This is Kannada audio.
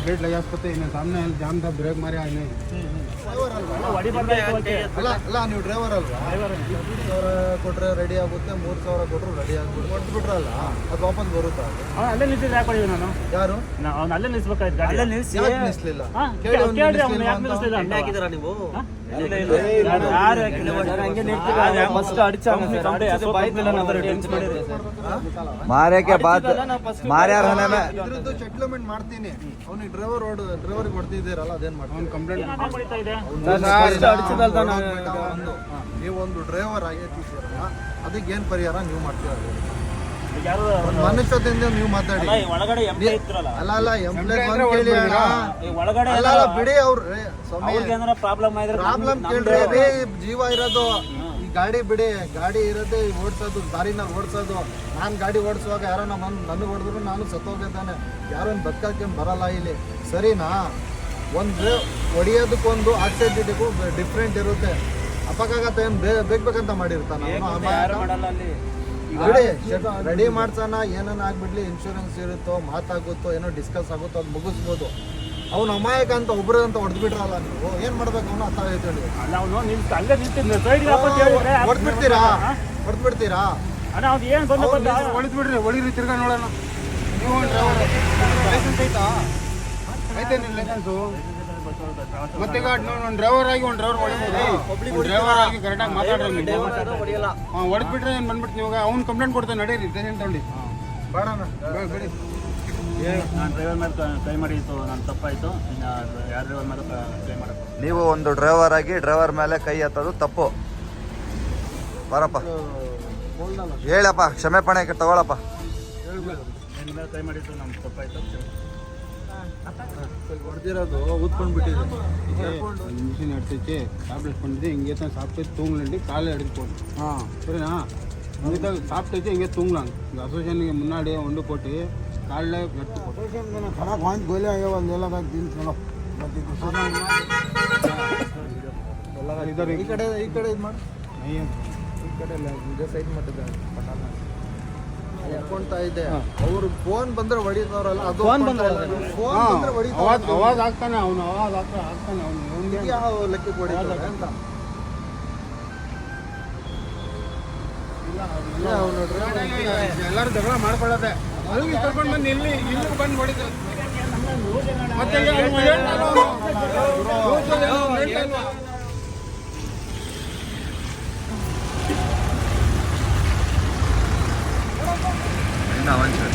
ब्रेक लगा सकते इन्हें सामने जाम था ब्रेक मारे आने ಅಲ್ಲ ನೀವು ಡ್ರೈವರ್ ಅಲ್ವಾ? 20,000 ಕೊಟ್ರೆ ರೆಡಿ ಆಗುತ್ತೆ, 3,000 ಕೊಟ್ಟರು ರೆಡಿ ಆಗ್ಬಿಟ್ಟು ಕೊಟ್ಬಿಟ್ರಲ್ಲ, ಅದು ವಾಪಸ್ ಬರುತ್ತಾ? ಅಲ್ಲೇ ನಿಲ್ಸಿದ್ರೆ ಯಾಕೆ ಹೊಡಿಯೋದು ನಾನು? ಯಾರು ಅವ್ನು ಅಲ್ಲೇ ನಿಲ್ಸ್ಬೇಕಾಯ್ತು ಗಾಡಿ. ಯಾಕೆ ನಿಲ್ಲಿಸ್ಲಿಲ್ಲ? ಕೇಳ್ರಿ ಅವ್ನು ಯಾಕೆ ನಿಲ್ಸಿಲ್ಲ ಅಂತ. ಹಾಕಿದ್ರ ನೀವು ಮಾರ್ಯಾಕೆ ಬಾತ್ ಮಾರ್ಯಾರ ಇದ್ರದ್ದು ಸೆಟ್ಲ್ಮೆಂಟ್ ಮಾಡ್ತೀನಿ. ಅವ್ನಿಗೆ ಡ್ರೈವರ್ಗೆ ಹೊಡ್ತಿದ್ದೀರಲ್ಲ, ಅದೇನ್ ಮಾಡ್ತೀನಿ? ಕಂಪ್ಲೇಂಟ್ ಹೊಡಿತಾ ಇದೆ. ನೀವೊಂದು ಡ್ರೈವರ್ ಆಗೈತಿದ್ದೀರಲ್ಲ, ಅದಕ್ಕೆ ಏನ್ ಪರಿಹಾರ ನೀವು ಮಾಡ್ತೀರ? ಯಾರು ಮನುಷ್ಯದಿಂದ ನೀವು ಮಾತಾಡಿ. ಒಳಗಡೆ ಎಂಪ್ಲಾಯ್ ಇತ್ರಲ್ಲ, ಅಲ್ಲ ಎಂಪ್ಲಾಯ್ ಬಂದು ಕೇಳಿ ಅಣ್ಣ. ಒಳಗಡೆ ಅಲ್ಲ ಬಿಡಿ, ಅವ್ರ ಪ್ರಾಬ್ಲಮ್ ಪ್ರಾಬ್ಲಮ್ ಕೇಳ್ರಿ. ಅದೇ ಜೀವ ಇರೋದು. ಈ ಗಾಡಿ ಬಿಡಿ, ಗಾಡಿ ಇರೋದೇ ಓಡಿಸೋದು, ದಾರಿನ ಓಡಿಸೋದು. ನಾನು ಗಾಡಿ ಓಡಿಸುವಾಗ ಯಾರನ್ನ ನನಗೆ ಹೊಡೆದ್ರು ನಾನು ಸತ್ತೋಗಿದ್ದಾನೆ. ಯಾರನ್ನ ಬದುಕಕ್ಕೆ ಬರಲ್ಲ ಇಲ್ಲಿ, ಸರಿನಾ? ಒಂದು ಹೊಡಿಯೋದಕ್ಕೊಂದು ಆಕ್ಸಿಡೆಂಟಿಗೂ ಡಿಫ್ರೆಂಟ್ ಇರುತ್ತೆ. ಅಪಘಾತ ಏನು ಬೇಕಂತ ಮಾಡಿರ್ತಾನೆ ಬಿಡಿ. ರೆಡಿ ಮಾಡ್ಸೋಣ, ಏನನ್ನ ಆಗ್ಬಿಡ್ಲಿ, ಇನ್ಶೂರೆನ್ಸ್ ಇರುತ್ತೋ, ಮಾತಾಗುತ್ತೋ, ಏನೋ ಡಿಸ್ಕಸ್ ಆಗುತ್ತೋ, ಅದು ಮುಗಿಸ್ಬೋದು. ಅವ್ನು ಅಮಾಯಕ ಅಂತ ಒಬ್ರು ಅಂತ ಹೊಡೆದ್ಬಿಟ್ರಲ್ಲ, ನೀವು ಏನ್ ಮಾಡ್ಬೇಕು? ಅವನು ಅರ್ಥ ಆಯ್ತು ಹೇಳಿ. ಹೊಡೆದ್ಬಿಡ್ತೀರಾ? ಅಣ್ಣ ಅವ್ನು ಏನು ಬಂದು ಹೊಳಿದ್ಬಿಡ್ರಿ, ಹೊಳಿರಿ ತಿರ್ಗಾ ನೋಡೋಣ. ನೀವು ಲೈಸೆನ್ಸ್ ಐತಾ? ಐತೆ ನಿಮ್ಮ ಲೈಸೆನ್ಸು? ಮತ್ತೆ ಈಗ ಒಂದು ಡ್ರೈವರ್ ಆಗಿ ಒಂದು ಡ್ರೈವರ್ ಹೊಡಿಬೋದು. ಡ್ರೈವರ್ ಆಗಿ ಕರೆಕ್ಟಾಗಿ ಮಾತಾಡ್ರಿ ನೀವು. ಹೊಡೆದ್ಬಿಟ್ರೆ ಏನು ಬಂದ್ಬಿಟ್ಟು ನೀವು ಅವ್ನು ಕಂಪ್ಲೇಂಟ್ ಕೊಡ್ತಾನೆ. ನಡೀರಿ ಟೆನ್ಷನ್ ತಗೊಂಡು ಬೇಡಿ. ನಾನು ಡ್ರೈವರ್ ಮೇಲೆ ಕೈ ಮಾಡಿತ್ತು, ನಾನು ತಪ್ಪಾಯಿತು. ಇನ್ನು ಯಾರ ಡ್ರೈವರ್ ಮೇಲೆ ಕೈ ಮಾಡಬೇಕು. ನೀವು ಒಂದು ಡ್ರೈವರ್ ಆಗಿ ಡ್ರೈವರ್ ಮೇಲೆ ಕೈ ಎತ್ತೋದು ತಪ್ಪು. ಬರಪ್ಪ, ಹೇಳಪ್ಪ, ಕ್ಷಮೆ ಪಣೆ ತಗೊಳಪ್ಪ. ನಿನ್ನ ಮೇಲೆ ಕೈ ಮಾಡಿತ್ತು, ನಮ್ಗೆ ತಪ್ಪಾಯಿತು. ಹೊಡೆದಿರೋದು ಊದ್ಕೊಂಡು ಬಿಟ್ಟಿದೆ. மிஷின் எடுத்துச்சு டேப்லெட் பண்ணிட்டு இங்கே தான் சாப்பிட்டு தூங்கலண்டி காலை எடுத்து போட்டு சரிண்ணா இங்கே தான் சாப்பிட்டுச்சு இங்கே தூங்கலாம். இந்த அசோசியேஷனுக்கு முன்னாடியே ஒன்று போட்டு காலைல எடுத்து போட்டு खाना पाँच गोले आए ಒಂದೆಲ್ಲ दिन चलो इधर ಈ ಕಡೆ ಇದು ಮಾಡಿ. नहीं है ಈ ಕಡೆ ಇಲ್ಲ, ಇದೇ ಸೈಡ್ ಮಾಡಿದ್ದಾರೆ. ಹೊಡ್ಕೊಂತಾ ಇದೆ. ಅವ್ರು ಫೋನ್ ಬಂದ್ರೆ ಹೊಡಿತಾರಲ್ಲ, ಅದು ಫೋನ್ ಬಂದ್ರೆ आवाज ಆಗ್ತಾನೆ ಅವನು. आवाज ಆಗ್ತಾನೆ ಅವನು. ಯಾವ ಲೆಕ್ಕಕ್ಕೆ ಹೊಡಿತಾರೆ ಅಂತ. ಎಲ್ಲರೂ ಜಗಳ ಮಾಡ್ಕೊಳ್ಳೋದೆ. ಅಲ್ಲಿ ಕರ್ಕೊಂಡು ಬಂದು ಇಲ್ಲಿ ಬಂದು ಹೊಡಿತಾರೆ. ಮತ್ತೆ ಇನ್ನ ಒಂಚೂರು